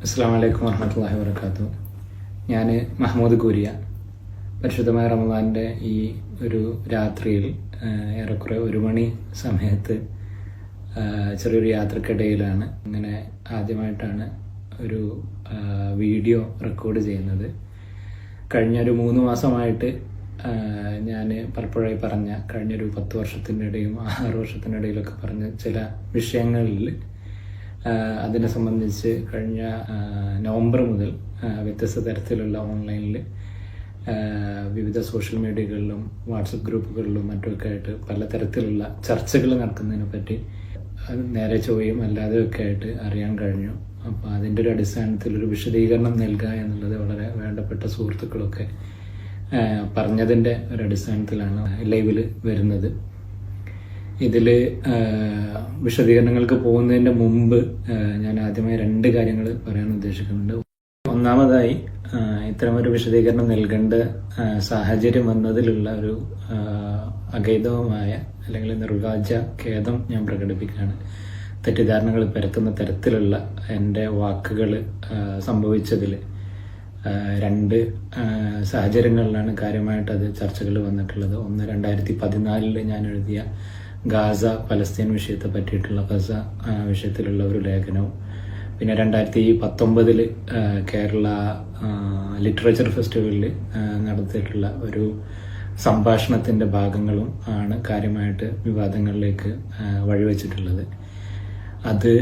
അസ്സാം വലൈക്കും വർഹമത്തുള്ളാഹി വബറകാതുഹു. ഞാൻ മഹ്മൂദ് കൂരിയ. പരിശുദ്ധമായ റമദാൻ്റെ ഈ ഒരു രാത്രിയിൽ ഏറെക്കുറെ 1 മണി സമയത്ത് ചെറിയൊരു യാത്രക്കിടയിലാണ് ഇങ്ങനെ ആദ്യമായിട്ടാണ് ഒരു വീഡിയോ റെക്കോർഡ് ചെയ്യുന്നത്. കഴിഞ്ഞൊരു 3 മാസമായിട്ട് ഞാൻ പലപ്പോഴായി പറഞ്ഞ കഴിഞ്ഞൊരു 10 വർഷത്തിനിടയും 6 വർഷത്തിനിടയിലൊക്കെ പറഞ്ഞ ചില വിഷയങ്ങളിൽ അതിനെ സംബന്ധിച്ച് കഴിഞ്ഞ നവംബർ മുതൽ വ്യത്യസ്ത തരത്തിലുള്ള ഓൺലൈനിൽ വിവിധ സോഷ്യൽ മീഡിയകളിലും വാട്സപ്പ് ഗ്രൂപ്പുകളിലും മറ്റുമൊക്കെ ആയിട്ട് പലതരത്തിലുള്ള ചർച്ചകൾ നടക്കുന്നതിനെ പറ്റി നേരെ ചൊവ്വയും അല്ലാതെയൊക്കെ ആയിട്ട് അറിയാൻ കഴിഞ്ഞു. അപ്പോൾ അതിൻ്റെ ഒരു അടിസ്ഥാനത്തിൽ ഒരു വിശദീകരണം നൽകുക എന്നുള്ളത് വളരെ വേണ്ടപ്പെട്ട സുഹൃത്തുക്കളൊക്കെ പറഞ്ഞതിൻ്റെ ഒരു അടിസ്ഥാനത്തിലാണ് ലൈവിൽ വരുന്നത്. ഇതിൽ വിശദീകരണങ്ങൾക്ക് പോകുന്നതിൻ്റെ മുമ്പ് ഞാൻ ആദ്യമായി 2 കാര്യങ്ങൾ പറയാൻ ഉദ്ദേശിക്കുന്നുണ്ട്. ഒന്നാമതായി ഇത്തരമൊരു വിശദീകരണം നൽകേണ്ട സാഹചര്യം വന്നതിലുള്ള ഒരു അഗൈതവമായ അല്ലെങ്കിൽ നിർവ്യാജ ഖേദം ഞാൻ പ്രകടിപ്പിക്കുകയാണ്. തെറ്റിദ്ധാരണകൾ പരത്തുന്ന തരത്തിലുള്ള എൻ്റെ വാക്കുകൾ സംഭവിച്ചതിൽ 2 സാഹചര്യങ്ങളിലാണ് കാര്യമായിട്ട് അത് ചർച്ചകൾ വന്നിട്ടുള്ളത്. ഒന്ന് 2014 ഞാൻ എഴുതിയ ഗാസ പലസ്തീൻ വിഷയത്തെ പറ്റിയിട്ടുള്ള ഗസ വിഷയത്തിലുള്ള ഒരു ലേഖനവും, പിന്നെ 2019 കേരള ലിറ്ററേച്ചർ ഫെസ്റ്റിവലിൽ നടത്തിയിട്ടുള്ള ഒരു സംഭാഷണത്തിൻ്റെ ഭാഗങ്ങളും ആണ് കാര്യമായിട്ട് വിവാദങ്ങളിലേക്ക് വഴിവെച്ചിട്ടുള്ളത്. അത്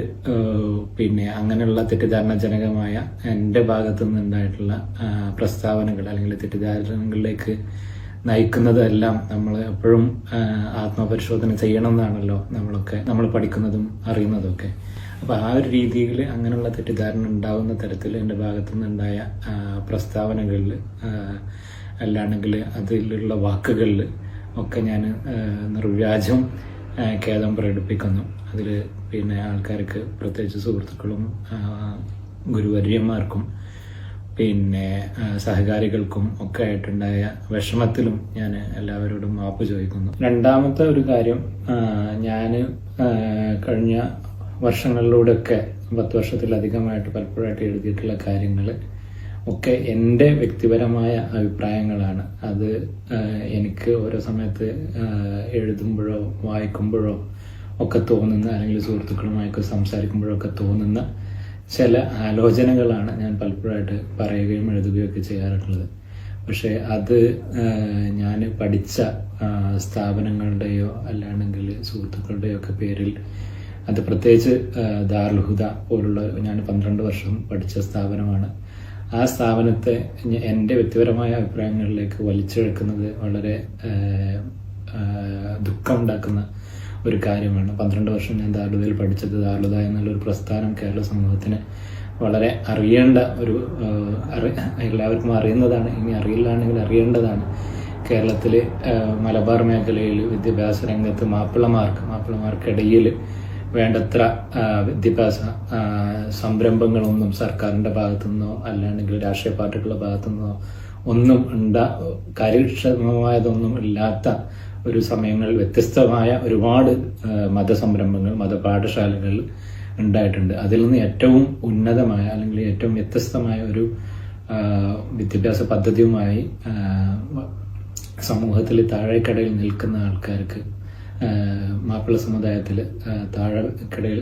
പിന്നെ അങ്ങനെയുള്ള തെറ്റിദ്ധാരണജനകമായ എൻ്റെ ഭാഗത്തു നിന്നുണ്ടായിട്ടുള്ള പ്രസ്താവനകൾ അല്ലെങ്കിൽ തെറ്റിദ്ധാരണകളിലേക്ക് നയിക്കുന്നതെല്ലാം നമ്മൾ എപ്പോഴും ആത്മപരിശോധന ചെയ്യണം എന്നാണല്ലോ നമ്മൾ പഠിക്കുന്നതും അറിയുന്നതൊക്കെ. അപ്പോൾ ആ ഒരു രീതിയിൽ അങ്ങനെയുള്ള തെറ്റിദ്ധാരണ ഉണ്ടാകുന്ന തരത്തിൽ എൻ്റെ ഭാഗത്തു നിന്നുണ്ടായ പ്രസ്താവനകളിൽ അല്ലാണെങ്കിൽ അതിലുള്ള വാക്കുകളിൽ ഒക്കെ ഞാൻ നിർവ്യാജം ഖേദം പ്രകടിപ്പിക്കുന്നു. അതിൽ പിന്നെ ആൾക്കാർക്ക്, പ്രത്യേകിച്ച് സുഹൃത്തുക്കളും ഗുരുവര്യന്മാർക്കും പിന്നെ സഹകാരികൾക്കും ഒക്കെ ആയിട്ടുണ്ടായ വിഷമത്തിലും ഞാൻ എല്ലാവരോടും മാപ്പ് ചോദിക്കുന്നു. രണ്ടാമത്തെ ഒരു കാര്യം, ഞാൻ കഴിഞ്ഞ വർഷങ്ങളിലൂടെയൊക്കെ 10 വർഷത്തിലധികമായിട്ട് പലപ്പോഴായിട്ട് എഴുതിയിട്ടുള്ള കാര്യങ്ങൾ ഒക്കെ എൻ്റെ വ്യക്തിപരമായ അഭിപ്രായങ്ങളാണ്. അത് എനിക്ക് ഓരോ സമയത്ത് എഴുതുമ്പോഴോ വായിക്കുമ്പോഴോ ഒക്കെ തോന്നുന്ന, അല്ലെങ്കിൽ സുഹൃത്തുക്കളുമായൊക്കെ സംസാരിക്കുമ്പോഴൊക്കെ തോന്നുന്ന ചില ആലോചനകളാണ് ഞാൻ പലപ്പോഴായിട്ട് പറയുകയും എഴുതുകയൊക്കെ ചെയ്യാറുള്ളത്. പക്ഷേ അത് ഞാൻ പഠിച്ച സ്ഥാപനങ്ങളുടെയോ അല്ലാണെങ്കിൽ സുഹൃത്തുക്കളുടെയോ ഒക്കെ പേരിൽ, അത് പ്രത്യേകിച്ച് ദാറുൽ ഹുദ പോലുള്ള ഞാൻ 12 വർഷം പഠിച്ച സ്ഥാപനമാണ്. ആ സ്ഥാപനത്തെ എൻ്റെ വ്യക്തിപരമായ അഭിപ്രായങ്ങളിലേക്ക് വലിച്ചെടുക്കുന്നത് വളരെ ദുഃഖമുണ്ടാക്കുന്ന ഒരു കാര്യമാണ്. 12 വർഷം ഞാൻ ദാറുൽ പഠിച്ചത്. ദാറുൽ എന്നുള്ളൊരു പ്രസ്ഥാനം കേരള സമൂഹത്തിന് വളരെ അറിയേണ്ട ഒരു എല്ലാവർക്കും അറിയുന്നതാണ്, ഇനി അറിയില്ലാണെങ്കിൽ അറിയേണ്ടതാണ്. കേരളത്തിൽ മലബാർ മേഖലയിൽ വിദ്യാഭ്യാസ രംഗത്ത് മാപ്പിളമാർക്കിടയിൽ വേണ്ടത്ര വിദ്യാഭ്യാസ സംരംഭങ്ങളൊന്നും സർക്കാരിൻ്റെ ഭാഗത്തുനിന്നോ അല്ലാണെങ്കിൽ രാഷ്ട്രീയ പാർട്ടികളുടെ ഭാഗത്തുനിന്നോ ഒന്നും കാര്യക്ഷമമായതൊന്നും ഇല്ലാത്ത ഒരു സമയങ്ങളിൽ വ്യത്യസ്തമായ ഒരുപാട് മതസംരംഭങ്ങൾ, മതപാഠശാലകൾ ഉണ്ടായിട്ടുണ്ട്. അതിൽ നിന്ന് ഏറ്റവും ഉന്നതമായ അല്ലെങ്കിൽ ഏറ്റവും വ്യത്യസ്തമായ ഒരു വിദ്യാഭ്യാസ പദ്ധതിയുമായി സമൂഹത്തിൽ താഴേക്കടയിൽ നിൽക്കുന്ന ആൾക്കാർക്ക്, മാപ്പിള സമുദായത്തിൽ താഴെക്കടയിൽ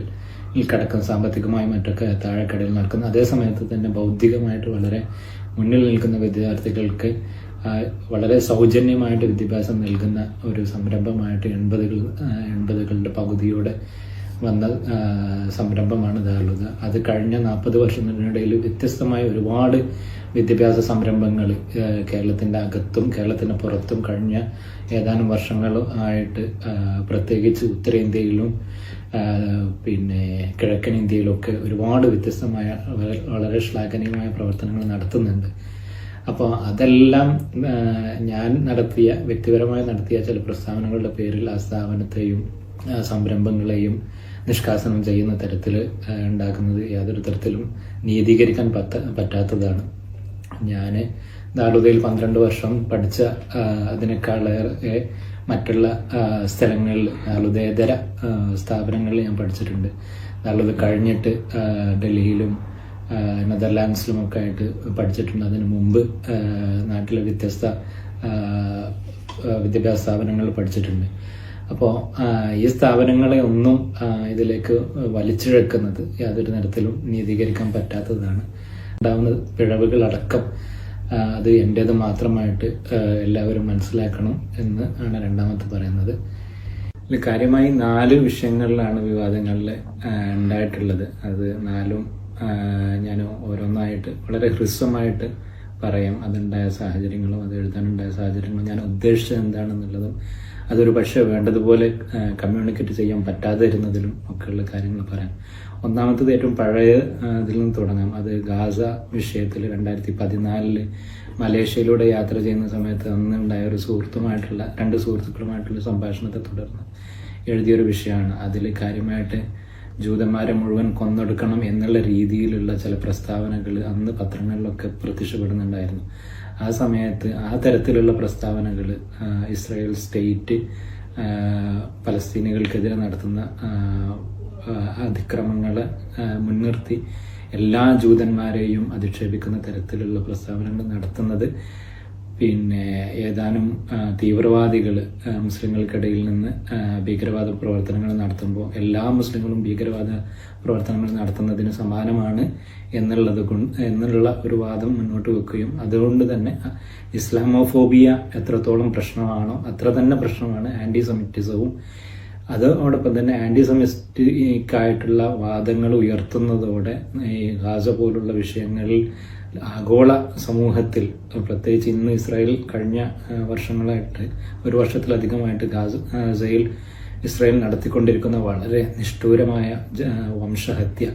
കിടക്കുന്ന, സാമ്പത്തികമായും മറ്റൊക്കെ താഴെക്കടയിൽ നടക്കുന്ന, അതേ സമയത്ത് തന്നെ ബൗദ്ധികമായിട്ട് വളരെ മുന്നിൽ നിൽക്കുന്ന വിദ്യാർത്ഥികൾക്ക് വളരെ സൗജന്യമായിട്ട് വിദ്യാഭ്യാസം നൽകുന്ന ഒരു സംരംഭമായിട്ട് 80കളുടെ പകുതിയോടെ വന്ന സംരംഭമാണ് ദാറുൽ. അത് കഴിഞ്ഞ 40 വർഷത്തിനിടയിൽ വ്യത്യസ്തമായ ഒരുപാട് വിദ്യാഭ്യാസ സംരംഭങ്ങൾ കേരളത്തിൻ്റെ അകത്തും കേരളത്തിൻ്റെ പുറത്തും കഴിഞ്ഞ ഏതാനും വർഷങ്ങളായിട്ട്, പ്രത്യേകിച്ച് ഉത്തരേന്ത്യയിലും പിന്നെ കിഴക്കൻ ഇന്ത്യയിലൊക്കെ ഒരുപാട് വ്യത്യസ്തമായ വളരെ ശ്ലാഘനീയമായ പ്രവർത്തനങ്ങൾ നടത്തുന്നുണ്ട്. അപ്പോൾ അതെല്ലാം ഞാൻ വ്യക്തിപരമായി നടത്തിയ ചില പ്രസ്താവനകളുടെ പേരിൽ ആ സ്ഥാപനത്തെയും സംരംഭങ്ങളെയും നിഷ്കാസനം ചെയ്യുന്ന തരത്തിൽ ഉണ്ടാക്കുന്നത് യാതൊരു തരത്തിലും നീതീകരിക്കാൻ പറ്റാത്തതാണ്. ഞാൻ ദാറുൽ 12 വർഷം പഠിച്ച അതിനേക്കാളേറെ മറ്റുള്ള സ്ഥലങ്ങളിൽ ദാറുലേതര സ്ഥാപനങ്ങളിൽ ഞാൻ പഠിച്ചിട്ടുണ്ട്. ദാറുൽ കഴിഞ്ഞിട്ട് ഡൽഹിയിലും നെതർലാൻഡ്സിലുമൊക്കെ ആയിട്ട് പഠിച്ചിട്ടുണ്ട്. അതിനു മുമ്പ് നാട്ടിലെ വ്യത്യസ്ത വിദ്യാഭ്യാസ സ്ഥാപനങ്ങളിൽ പഠിച്ചിട്ടുണ്ട്. അപ്പോൾ ഈ സ്ഥാപനങ്ങളെ ഒന്നും ഇതിലേക്ക് വലിച്ചിഴക്കുന്നത് യാതൊരു തരത്തിലും നീതീകരിക്കാൻ പറ്റാത്തതാണ്. ഉണ്ടാവുന്ന പിഴവുകളടക്കം അത് എൻ്റേത് മാത്രമായിട്ട് എല്ലാവരും മനസ്സിലാക്കണം എന്ന് ആണ് രണ്ടാമത്തെ പറയുന്നത്. ഇതിൽ കാര്യമായി 4 വിഷയങ്ങളിലാണ് വിവാദങ്ങളിൽ ഉണ്ടായിട്ടുള്ളത്. അത് 4ഉം ഞാൻ ഓരോന്നായിട്ട് വളരെ ഹ്രസ്വമായിട്ട് പറയാം. അതുണ്ടായ സാഹചര്യങ്ങളും അത് എഴുതാനുണ്ടായ സാഹചര്യങ്ങളും ഞാൻ ഉദ്ദേശിച്ചത് എന്താണെന്നുള്ളതും അതൊരു പക്ഷേ വേണ്ടതുപോലെ കമ്മ്യൂണിക്കേറ്റ് ചെയ്യാൻ പറ്റാതെ ഇരുന്നതിലും ഒക്കെയുള്ള കാര്യങ്ങൾ പറയാം. ഒന്നാമത്തത് ഏറ്റവും പഴയ ഇതിൽ നിന്ന് തുടങ്ങാം. അത് ഗാസ വിഷയത്തിൽ 2014 മലേഷ്യയിലൂടെ യാത്ര ചെയ്യുന്ന സമയത്ത് അന്നുണ്ടായ ഒരു സുഹൃത്തുമായിട്ടുള്ള 2 സുഹൃത്തുക്കളുമായിട്ടുള്ള സംഭാഷണത്തെ തുടർന്ന് എഴുതിയൊരു വിഷയമാണ്. അതിൽ കാര്യമായിട്ട് ജൂതന്മാരെ മുഴുവൻ കൊന്നൊടുക്കണം എന്നുള്ള രീതിയിലുള്ള ചില പ്രസ്താവനകൾ അന്ന് പത്രങ്ങളിലൊക്കെ പ്രത്യക്ഷപ്പെടുന്നുണ്ടായിരുന്നു. ആ സമയത്ത് ആ തരത്തിലുള്ള പ്രസ്താവനകൾ ഇസ്രായേൽ സ്റ്റേറ്റ് പലസ്തീനികൾക്കെതിരെ നടത്തുന്ന അതിക്രമങ്ങളെ മുൻനിർത്തി എല്ലാ ജൂതന്മാരെയും അധിക്ഷേപിക്കുന്ന തരത്തിലുള്ള പ്രസ്താവനകൾ നടത്തുന്നത് പിന്നെ ഏതാനും തീവ്രവാദികൾ മുസ്ലിങ്ങൾക്കിടയിൽ നിന്ന് ഭീകരവാദ പ്രവർത്തനങ്ങൾ നടത്തുമ്പോൾ എല്ലാ മുസ്ലിങ്ങളും ഭീകരവാദ പ്രവർത്തനങ്ങൾ നടത്തുന്നതിന് സമാനമാണ് എന്നുള്ള ഒരു വാദം മുന്നോട്ട് വെക്കുകയും അതുകൊണ്ട് തന്നെ ഇസ്ലാമോഫോബിയ എത്രത്തോളം പ്രശ്നമാണോ അത്ര തന്നെ പ്രശ്നമാണ് ആന്റിസെമിറ്റിസവും. അതോടൊപ്പം തന്നെ ആന്റിസെമിറ്റിക്കായിട്ടുള്ള വാദങ്ങൾ ഉയർത്തുന്നതോടെ ഈ ഗാസ പോലുള്ള വിഷയങ്ങളിൽ ആഗോള സമൂഹത്തിൽ പ്രത്യേകിച്ച് ഇന്ന് ഇസ്രായേൽ കഴിഞ്ഞ വർഷങ്ങളായിട്ട് 1 വർഷത്തിലധികമായിട്ട് ഗാസയിൽ ഇസ്രായേൽ നടത്തിക്കൊണ്ടിരിക്കുന്ന വളരെ നിഷ്ഠൂരമായ വംശഹത്യ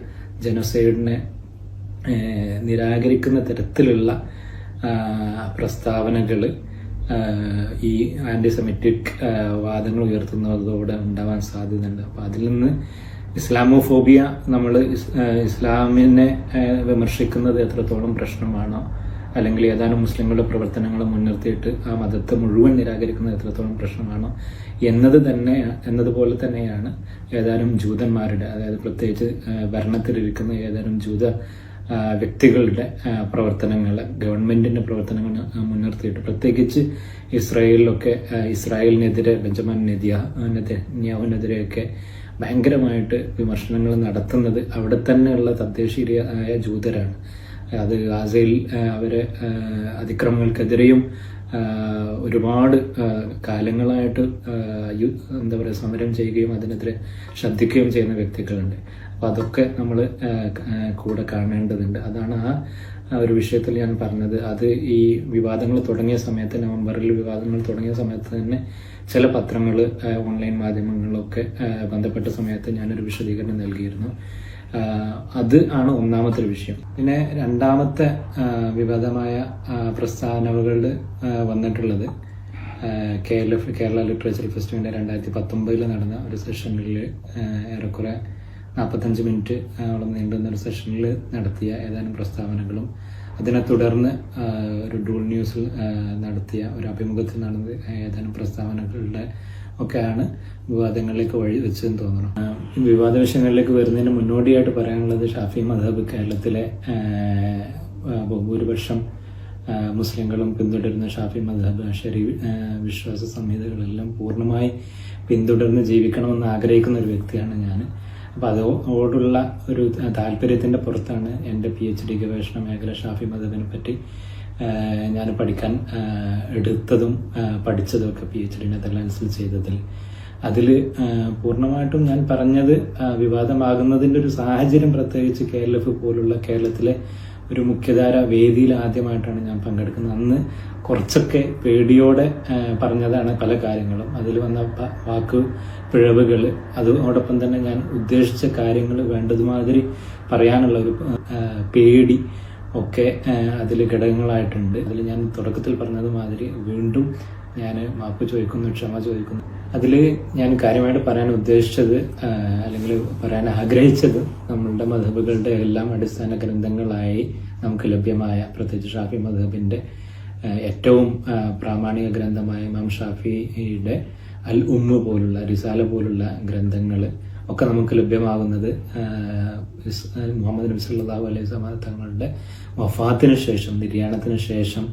ജനോസൈഡിനെ നിരാകരിക്കുന്ന തരത്തിലുള്ള പ്രസ്താവനകൾ ഈ ആന്റിസെമിറ്റിക് വാദങ്ങൾ ഉയർത്തുന്നതോടെ ഉണ്ടാവാൻ സാധ്യതയുണ്ട്. അപ്പോൾ അതിൽ നിന്ന് ഇസ്ലാമോഫോബിയ, നമ്മൾ ഇസ്ലാമിനെ വിമർശിക്കുന്നത് എത്രത്തോളം പ്രശ്നമാണോ അല്ലെങ്കിൽ ഏതാനും മുസ്ലിങ്ങളുടെ പ്രവർത്തനങ്ങളെ മുൻനിർത്തിയിട്ട് ആ മതത്തെ മുഴുവൻ നിരാകരിക്കുന്നത് എത്രത്തോളം പ്രശ്നമാണോ എന്നതുപോലെ തന്നെയാണ് ഏതാനും ജൂതന്മാരുടെ, അതായത് പ്രത്യേകിച്ച് ഭരണത്തിലിരിക്കുന്ന ഏതാനും ജൂത വ്യക്തികളുടെ പ്രവർത്തനങ്ങൾ, ഗവൺമെന്റിന്റെ പ്രവർത്തനങ്ങൾ മുൻനിർത്തിയിട്ട് പ്രത്യേകിച്ച് ഇസ്രായേലിലൊക്കെ ഇസ്രായേലിനെതിരെ ബെഞ്ചമിൻ നെതന്യാഹുവിനെതിരെയൊക്കെ ഭയങ്കരമായിട്ട് വിമർശനങ്ങൾ നടത്തുന്നത് അവിടെ തന്നെയുള്ള തദ്ദേശീയരായ ജൂതരാണ്. അത് ഗാസയിൽ അവരെ അതിക്രമങ്ങൾക്കെതിരെയും ഒരുപാട് കാലങ്ങളായിട്ട് സമരം ചെയ്യുകയും അതിനെതിരെ ശബ്ദിക്കുകയും ചെയ്യുന്ന വ്യക്തികളുണ്ട്. അപ്പം അതൊക്കെ നമ്മൾ കൂടെ കാണേണ്ടതുണ്ട്. അതാണ് ആ ഒരു വിഷയത്തിൽ ഞാൻ പറഞ്ഞത്. അത് ഈ വിവാദങ്ങൾ തുടങ്ങിയ സമയത്ത്, നവംബറിൽ വിവാദങ്ങൾ തുടങ്ങിയ സമയത്ത് തന്നെ ചില പത്രങ്ങൾ, ഓൺലൈൻ മാധ്യമങ്ങളിലൊക്കെ ബന്ധപ്പെട്ട സമയത്ത് ഞാനൊരു വിശദീകരണം നൽകിയിരുന്നു. അത് ആണ് ഒന്നാമത്തെ വിഷയം. പിന്നെ രണ്ടാമത്തെ വിവാദമായ പ്രസ്താവനകൾ വന്നിട്ടുള്ളത് കേരള ലിറ്ററേച്ചർ ഫെസ്റ്റിവലിന്റെ 2019 നടന്ന ഒരു സെഷനിൽ ഏറെക്കുറെ 45 മിനിറ്റ് ഓളം നീണ്ടുന്ന ഒരു സെഷനിൽ നടത്തിയ ഏതാനും പ്രസ്താവനകളും അതിനെ തുടർന്ന് ഒരു ഡൂൾ ന്യൂസിൽ നടത്തിയ ഒരു അഭിമുഖത്തിൽ നടന്ന ഏതാനും പ്രസ്താവനകളുടെ ഒക്കെയാണ് വിവാദങ്ങളിലേക്ക് വഴി വെച്ചതെന്ന് തോന്നണം. വിവാദ വിഷയങ്ങളിലേക്ക് വരുന്നതിന് മുന്നോടിയായിട്ട് പറയാനുള്ളത് ഷാഫി മദ്ഹബ് കേരളത്തിലെ ഭൂരിപക്ഷം മുസ്ലിങ്ങളും പിന്തുടരുന്ന ഷാഫി മദ്ഹബ് അശരി വിശ്വാസ സംഹിതകളെല്ലാം പൂർണ്ണമായി പിന്തുടർന്ന് ജീവിക്കണമെന്ന് ആഗ്രഹിക്കുന്ന ഒരു വ്യക്തിയാണ് ഞാൻ. അപ്പം അതോടുള്ള ഒരു താല്പര്യത്തിൻ്റെ പുറത്താണ് എൻ്റെ PhD ഗവേഷണ മേഖല ഷാഫി മദ്ഹബിനെ പറ്റി ഞാൻ പഠിക്കാൻ എടുത്തതും പഠിച്ചതും ഒക്കെ PhD നെതർലാൻഡ്സിൽ ചെയ്തതിൽ. അതിൽ പൂർണ്ണമായിട്ടും ഞാൻ പറഞ്ഞത് വിവാദമാകുന്നതിൻ്റെ ഒരു സാഹചര്യം പ്രത്യേകിച്ച് KLF പോലുള്ള കേരളത്തിലെ ഒരു മുഖ്യധാര വേദിയിൽ ആദ്യമായിട്ടാണ് ഞാൻ പങ്കെടുക്കുന്നത്. അന്ന് കുറച്ചൊക്കെ പേടിയോടെ പറഞ്ഞതാണ് പല കാര്യങ്ങളും. അതിൽ വന്ന വാക്ക് പിഴവുകൾ, അതോടൊപ്പം തന്നെ ഞാൻ ഉദ്ദേശിച്ച കാര്യങ്ങൾ വേണ്ടതുമാതിരി പറയാനുള്ള ഒരു പേടി ഒക്കെ അതിൽ ഘടകങ്ങളായിട്ടുണ്ട്. അതിൽ ഞാൻ തുടക്കത്തിൽ പറഞ്ഞതുമാതിരി വീണ്ടും ഞാൻ മാപ്പ് ചോദിക്കുന്നു, ക്ഷമ ചോദിക്കുന്നു. അതിൽ ഞാൻ കാര്യമായിട്ട് പറയാൻ ഉദ്ദേശിച്ചത് അല്ലെങ്കിൽ പറയാൻ ആഗ്രഹിച്ചത് നമ്മളുടെ മദ്ഹബുകളുടെ എല്ലാം അടിസ്ഥാന ഗ്രന്ഥങ്ങളായി നമുക്ക് ലഭ്യമായ, പ്രത്യേകിച്ച് ഷാഫി മദ്ഹബിന്റെ ഏറ്റവും പ്രാമാണിക ഗ്രന്ഥമായ ഇമാം ഷാഫിയുടെ അൽ ഉമ്മ് പോലുള്ള, റിസാല പോലുള്ള ഗ്രന്ഥങ്ങൾ ഒക്കെ നമുക്ക് ലഭ്യമാകുന്നത് മുഹമ്മദ് നബി സല്ലല്ലാഹു അലൈഹി വസല്ലം തങ്ങളുടെ വഫാത്തിന് ശേഷം, നിര്യാണത്തിന് ശേഷം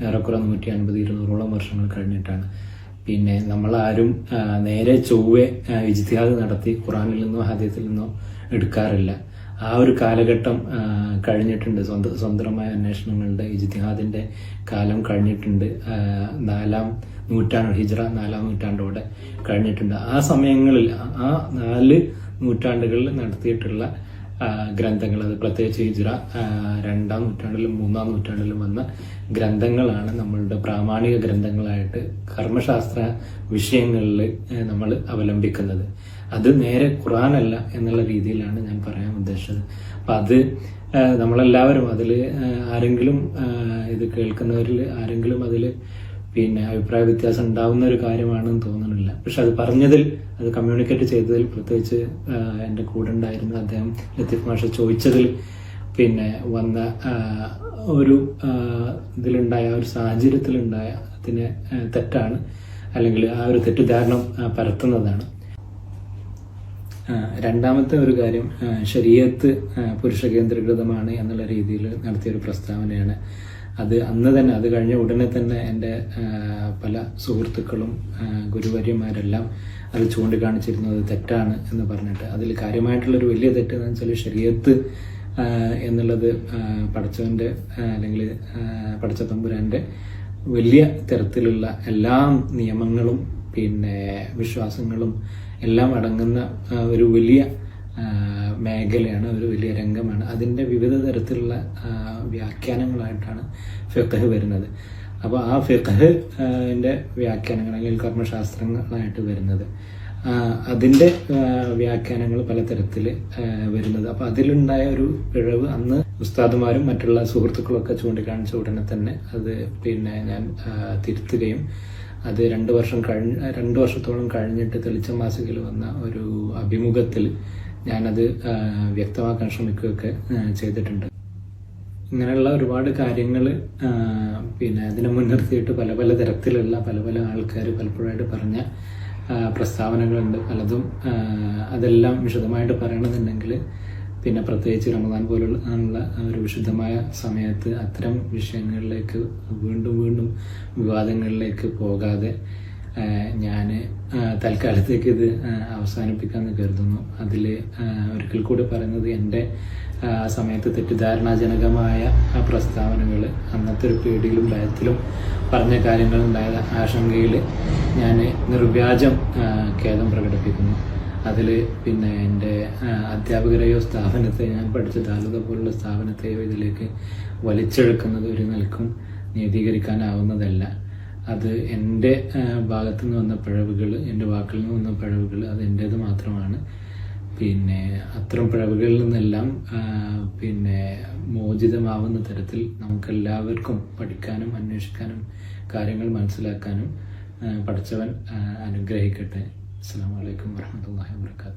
ഏറെക്കുറെ 150-200ഓളം വർഷങ്ങൾ കഴിഞ്ഞിട്ടാണ്. പിന്നെ നമ്മളാരും നേരെ ചൊവ്വെ ഇജ്തിഹാദ് നടത്തി ഖുറാനിൽ നിന്നോ ഹദീസിൽ നിന്നോ എടുക്കാറില്ല. ആ ഒരു കാലഘട്ടം കഴിഞ്ഞിട്ടുണ്ട്. സ്വതന്ത്രമായ അന്വേഷണങ്ങളുടെ ഇജ്തിഹാദിന്റെ കാലം കഴിഞ്ഞിട്ടുണ്ട്. 4-ാം നൂറ്റാണ്ട്, ഹിജ്റ 4-ാം നൂറ്റാണ്ടോടെ കഴിഞ്ഞിട്ടുണ്ട്. ആ സമയങ്ങളിൽ, ആ 4 നൂറ്റാണ്ടുകളിൽ നടത്തിയിട്ടുള്ള ഗ്രന്ഥങ്ങൾ, അത് പ്രത്യേകിച്ച് ഹിജ്റ 2-ാം നൂറ്റാണ്ടിലും 3-ാം നൂറ്റാണ്ടിലും വന്ന ഗ്രന്ഥങ്ങളാണ് നമ്മളുടെ പ്രാമാണിക ഗ്രന്ഥങ്ങളായിട്ട് കർമ്മശാസ്ത്ര വിഷയങ്ങളിൽ നമ്മൾ അവലംബിക്കുന്നത്. അത് നേരെ ഖുർആനല്ല എന്നുള്ള രീതിയിലാണ് ഞാൻ പറയാൻ ഉദ്ദേശിച്ചത്. അപ്പം അത് നമ്മളെല്ലാവരും അതിൽ ആരെങ്കിലും, ഇത് കേൾക്കുന്നവരിൽ ആരെങ്കിലും അതിൽ പിന്നെ അഭിപ്രായ വ്യത്യാസം ഉണ്ടാവുന്ന ഒരു കാര്യമാണെന്ന് തോന്നുന്നില്ല. പക്ഷെ അത് പറഞ്ഞതിൽ, അത് കമ്മ്യൂണിക്കേറ്റ് ചെയ്തതിൽ, പ്രത്യേകിച്ച് എൻ്റെ കൂടെ ഉണ്ടായിരുന്ന അദ്ദേഹം ലത്തീഫ് മാഷ ചോദിച്ചതിൽ പിന്നെ വന്ന ഒരു ഇതിലുണ്ടായ ഒരു സാഹചര്യത്തിലുണ്ടായ അതിന് തെറ്റാണ്, അല്ലെങ്കിൽ ആ ഒരു തെറ്റിദ്ധാരണം പരത്തുന്നതാണ്. രണ്ടാമത്തെ ഒരു കാര്യം, ശരീഅത്ത് പുരുഷ കേന്ദ്രീകൃതമാണ് എന്നുള്ള രീതിയിൽ നടത്തിയൊരു പ്രസ്താവനയാണ്. അത് അന്ന് തന്നെ, അത് കഴിഞ്ഞ ഉടനെ തന്നെ എൻ്റെ പല സുഹൃത്തുക്കളും ഗുരുവര്യന്മാരെല്ലാം അത് ചൂണ്ടിക്കാണിച്ചിരുന്നത് തെറ്റാണ് എന്ന് പറഞ്ഞിട്ട്. അതിൽ കാര്യമായിട്ടുള്ളൊരു വലിയ തെറ്റെന്ന് വെച്ചാൽ, ശരീഅത്ത് എന്നുള്ളത് പടച്ചവൻ്റെ അല്ലെങ്കിൽ പടച്ച തമ്പുരാൻ്റെ വലിയ തരത്തിലുള്ള എല്ലാ നിയമങ്ങളും പിന്നെ വിശ്വാസങ്ങളും എല്ലാം അടങ്ങുന്ന ഒരു വലിയ മേഖലയാണ്, ഒരു വലിയ രംഗമാണ്. അതിൻ്റെ വിവിധ തരത്തിലുള്ള വ്യാഖ്യാനങ്ങളായിട്ടാണ് ഫിഖ്ഹ് വരുന്നത്. അപ്പോൾ ആ ഫിഖ്ഹിൻ്റെ വ്യാഖ്യാനങ്ങൾ അല്ലെങ്കിൽ കർമ്മശാസ്ത്രങ്ങളായിട്ട് വരുന്നത്, അതിൻ്റെ വ്യാഖ്യാനങ്ങൾ പലതരത്തിൽ വരുന്നത്. അപ്പോൾ അതിലുണ്ടായ ഒരു പിഴവ് അന്ന് ഉസ്താദുമാരും മറ്റുള്ള സുഹൃത്തുക്കളൊക്കെ ചൂണ്ടിക്കാണിച്ച ഉടനെ തന്നെ അത് പിന്നെ ഞാൻ തിരുത്തുകയും, അത് 2 വർഷത്തോളം കഴിഞ്ഞിട്ട് തെളിച്ച മാസികയിൽ വന്ന ഒരു അഭിമുഖത്തിൽ ഞാനത് വ്യക്തമാക്കാൻ ശ്രമിക്കുകയൊക്കെ ചെയ്തിട്ടുണ്ട്. ഇങ്ങനെയുള്ള ഒരുപാട് കാര്യങ്ങൾ പിന്നെ അതിനെ മുൻനിർത്തിയിട്ട് പല പല തരത്തിലുള്ള പല ആൾക്കാർ പലപ്പോഴായിട്ട് പറഞ്ഞ പ്രസ്താവനകളുണ്ട്. പലതും അതെല്ലാം വിശദമായിട്ട് പറയണമെന്നുണ്ടെങ്കിൽ പിന്നെ പ്രത്യേകിച്ച് റമദാൻ പോലുള്ള ഒരു വിശുദ്ധമായ സമയത്ത് അത്തരം വിഷയങ്ങളിലേക്ക് വീണ്ടും വിവാദങ്ങളിലേക്ക് പോകാതെ ഞാൻ തൽക്കാലത്തേക്ക് ഇത് അവസാനിപ്പിക്കാമെന്ന് കരുതുന്നു. അതിൽ ഒരിക്കൽ കൂടി പറയുന്നത്, എൻ്റെ ആ സമയത്ത് തെറ്റിദ്ധാരണാജനകമായ ആ പ്രസ്താവനകൾ, അന്നത്തെ ഒരു പേടിയിലും ഭയത്തിലും പറഞ്ഞ കാര്യങ്ങളുണ്ടായ ആശങ്കയിൽ ഞാൻ നിർവ്യാജം ഖേദം പ്രകടിപ്പിക്കുന്നു. അതിൽ പിന്നെ എൻ്റെ അധ്യാപകരെയോ സ്ഥാപനത്തെ, ഞാൻ പഠിച്ച ദാലുദ പോലുള്ള സ്ഥാപനത്തെയോ ഇതിലേക്ക് വലിച്ചെടുക്കുന്നത് ഒരു നിലക്കും നീതീകരിക്കാനാവുന്നതല്ല. അത് എൻ്റെ ഭാഗത്തു നിന്ന് വന്ന പിഴവുകൾ, എൻ്റെ വാക്കിൽ നിന്ന് വന്ന പിഴവുകൾ, അത് എൻ്റേത് മാത്രമാണ്. പിന്നെ അത്തരം പിഴവുകളിൽ നിന്നെല്ലാം പിന്നെ മോചിതമാവുന്ന തരത്തിൽ നമുക്കെല്ലാവർക്കും പഠിക്കാനും അന്വേഷിക്കാനും കാര്യങ്ങൾ മനസ്സിലാക്കാനും പഠിച്ചവൻ അനുഗ്രഹിക്കട്ടെ. അസ്സലാമു അലൈക്കും വറഹ്മത്തുള്ളാഹി വബറകാതുഹു.